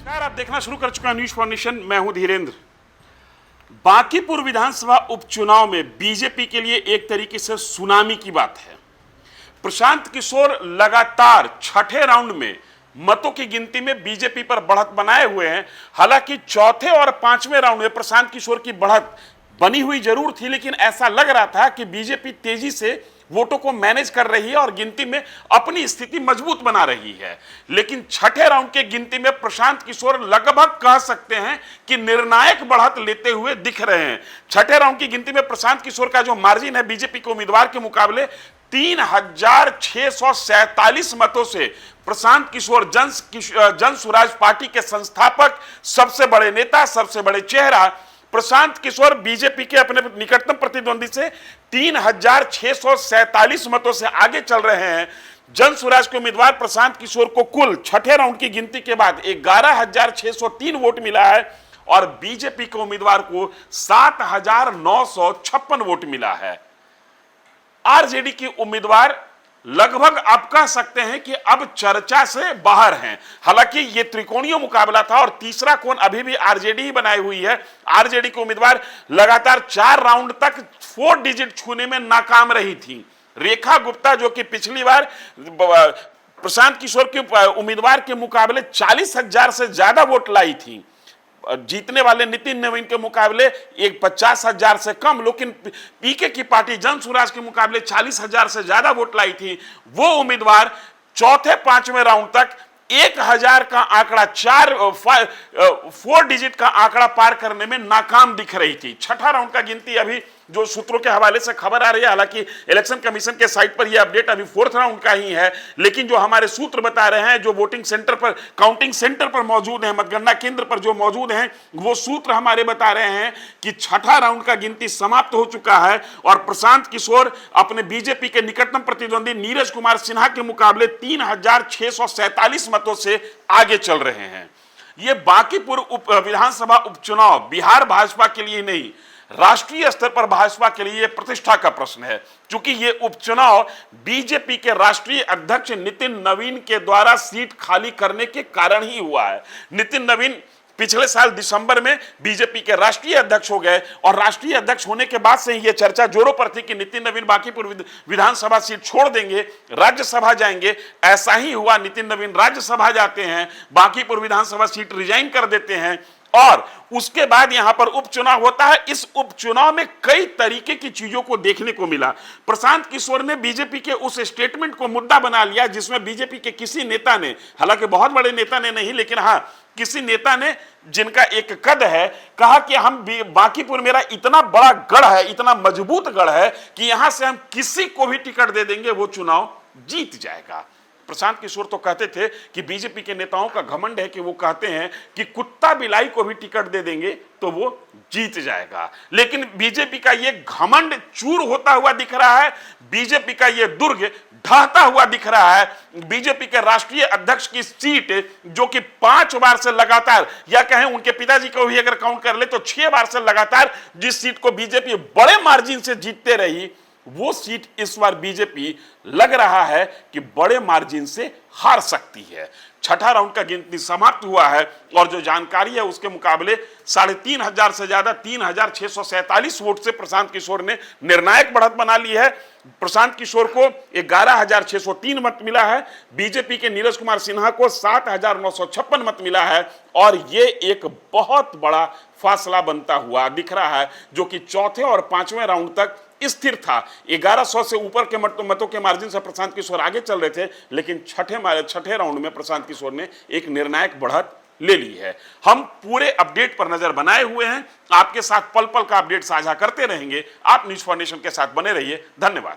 नमस्कार, आप देखना शुरू कर चुका न्यूज फॉर नेशन। मैं हूं धीरेन्द्र। बांकीपुर विधानसभा उपचुनाव में बीजेपी के लिए एक तरीके से सुनामी की बात है। प्रशांत किशोर लगातार छठे राउंड में मतों की गिनती में बीजेपी पर बढ़त बनाए हुए हैं। हालांकि चौथे और पांचवें राउंड में प्रशांत किशोर की बढ़त बनी हुई जरूर थी, लेकिन ऐसा लग रहा था कि बीजेपी तेजी से वोटों को मैनेज कर रही है और गिनती में अपनी स्थिति मजबूत बना रही है। लेकिन छठे राउंड के गिनती में प्रशांत किशोर लगभग कह सकते हैं कि निर्णायक बढ़त लेते हुए दिख रहे हैं। छठे राउंड की गिनती में प्रशांत किशोर का जो मार्जिन है बीजेपी के उम्मीदवार के मुकाबले 3647 मतों से प्रशांत किशोर जन स्वराज पार्टी के संस्थापक, सबसे बड़े नेता, सबसे बड़े चेहरा प्रशांत किशोर बीजेपी के अपने निकटतम प्रतिद्वंदी से 3647 मतों से आगे चल रहे हैं। जन स्वराज के उम्मीदवार प्रशांत किशोर को कुल छठे राउंड की गिनती के बाद 11603 वोट मिला है और बीजेपी के उम्मीदवार को 7956 वोट मिला है। आरजेडी के उम्मीदवार लगभग आप कह सकते हैं कि अब चर्चा से बाहर हैं। हालांकि ये त्रिकोणीय मुकाबला था और तीसरा कोण अभी भी आरजेडी ही बनाई हुई है। आरजेडी के उम्मीदवार लगातार 4 राउंड तक 4 डिजिट छूने में नाकाम रही थी। रेखा गुप्ता, जो कि पिछली बार प्रशांत किशोर के उम्मीदवार के मुकाबले 40,000 से ज्यादा वोट लाई थी, जीतने वाले नितिन नवीन के मुकाबले 50,000 से कम, लेकिन पीके की पार्टी जन स्वराज के मुकाबले 40,000 से ज्यादा वोट लाई थी। वो उम्मीदवार चौथे पांचवें राउंड तक 1000 का आंकड़ा 4 डिजिट का आंकड़ा पार करने में नाकाम दिख रही थी। छठा राउंड का गिनती अभी जो सूत्रों के हवाले से खबर आ रही है, हालांकि इलेक्शन कमीशन के साइट पर यह अपडेट अभी 4th राउंड का ही है, लेकिन जो हमारे सूत्र बता रहे हैं, जो वोटिंग सेंटर पर, काउंटिंग सेंटर पर मौजूद हैं, मतगणना केंद्र पर जो मौजूद हैं, वो सूत्र हमारे बता रहे हैं कि छठा राउंड का गिनती समाप्त हो चुका है और प्रशांत किशोर अपने बीजेपी के निकटतम प्रतिद्वंदी नीरज कुमार सिन्हा के मुकाबले 3647 मतों से आगे चल रहे हैं। ये बांकीपुर विधानसभा उपचुनाव बिहार भाजपा के लिए नहीं, राष्ट्रीय स्तर पर भाजपा के लिए प्रतिष्ठा का प्रश्न है, क्योंकि ये उपचुनाव बीजेपी के राष्ट्रीय अध्यक्ष नितिन नवीन के द्वारा सीट खाली करने के कारण ही हुआ है। नितिन नवीन पिछले साल दिसंबर में बीजेपी के राष्ट्रीय अध्यक्ष हो गए और राष्ट्रीय अध्यक्ष होने के बाद से ही यह चर्चा जोरों पर थी कि नितिन नवीन बांकीपुर विधानसभा सीट छोड़ देंगे, राज्यसभा जाएंगे। ऐसा ही हुआ, नितिन नवीन राज्यसभा जाते हैं, बांकीपुर विधानसभा सीट रिजाइन कर देते हैं और उसके बाद यहां पर उपचुनाव होता है। इस उपचुनाव में कई तरीके की चीजों को देखने को मिला। प्रशांत किशोर ने बीजेपी के उस स्टेटमेंट को मुद्दा बना लिया जिसमें बीजेपी के किसी नेता ने, हालांकि बहुत बड़े नेता ने नहीं, लेकिन हां किसी नेता ने, जिनका एक कद है, कहा कि हम बांकीपुर मेरा इतना बड़ा गढ़ है, इतना मजबूत गढ़ है कि यहां से हम किसी को भी टिकट दे देंगे, वो चुनाव जीत जाएगा। प्रशांत किशोर तो कहते थे कि बीजेपी के नेताओं का घमंड है कि वो कहते हैं कि कुत्ता बिलाई को भी टिकट दे देंगे तो वो जीत जाएगा। लेकिन बीजेपी का ये घमंड चूर होता हुआ दिख रहा है, बीजेपी का ये दुर्ग ढहता हुआ दिख रहा है। बीजेपी के राष्ट्रीय अध्यक्ष की सीट, जो कि 5 बार से लगातार, या कहें उनके पिताजी को भी अगर काउंट कर ले तो 6 बार से लगातार जिस सीट को बीजेपी बड़े मार्जिन से जीतते रही, वो सीट इस बार बीजेपी लग रहा है कि बड़े मार्जिन से हार सकती है। छठा राउंड का गिनती समाप्त हुआ है और जो जानकारी है उसके मुकाबले 3500 से ज्यादा 3647 वोट से प्रशांत किशोर ने निर्णायक बढ़त बना ली है। प्रशांत किशोर को 11603 मत मिला है, बीजेपी के नीरज कुमार सिन्हा को 7956 मत मिला है और ये एक बहुत बड़ा फासला बनता हुआ दिख रहा है, जो कि चौथे और पांचवें राउंड तक स्थिर था। 1100 से ऊपर के मतों के मार्जिन से प्रशांत किशोर आगे चल रहे थे, लेकिन छठे राउंड में प्रशांत किशोर ने एक निर्णायक बढ़त ले ली है। हम पूरे अपडेट पर नजर बनाए हुए हैं, आपके साथ पल पल का अपडेट साझा करते रहेंगे। आप न्यूज फॉर नेशन के साथ बने रहिए। धन्यवाद।